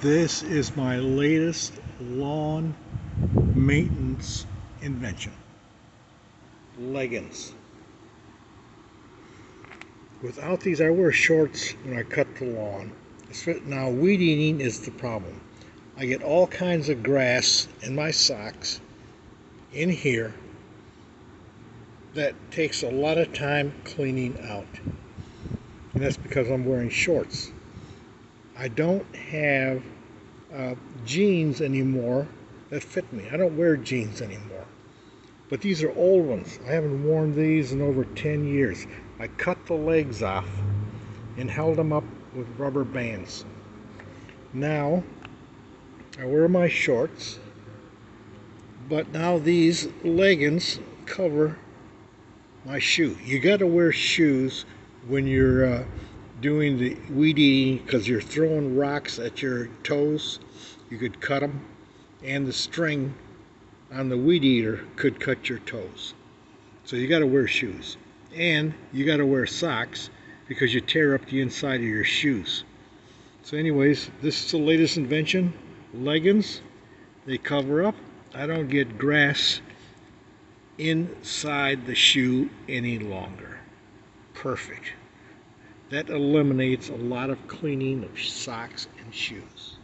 This is my latest lawn maintenance invention. Leggings. Without these, I wear shorts when I cut the lawn. Now, weed eating is the problem. I get all kinds of grass in my socks in here that takes a lot of time cleaning out. And that's because I'm wearing shorts. I don't have jeans anymore that fit me. I don't wear jeans anymore. But these are old ones. I haven't worn these in over 10 years. I cut the legs off and held them up with rubber bands. Now, I wear my shorts, but now these leggings cover my shoe. You got to wear shoes when you're doing the weed eating because you're throwing rocks at your toes. You could cut them, and the string on the weed eater could cut your toes. So you got to wear shoes, and you got to wear socks because you tear up the inside of your shoes. So anyways, this is the latest invention. Leggings, they cover up. I don't get grass inside the shoe any longer. Perfect. That eliminates a lot of cleaning of socks and shoes.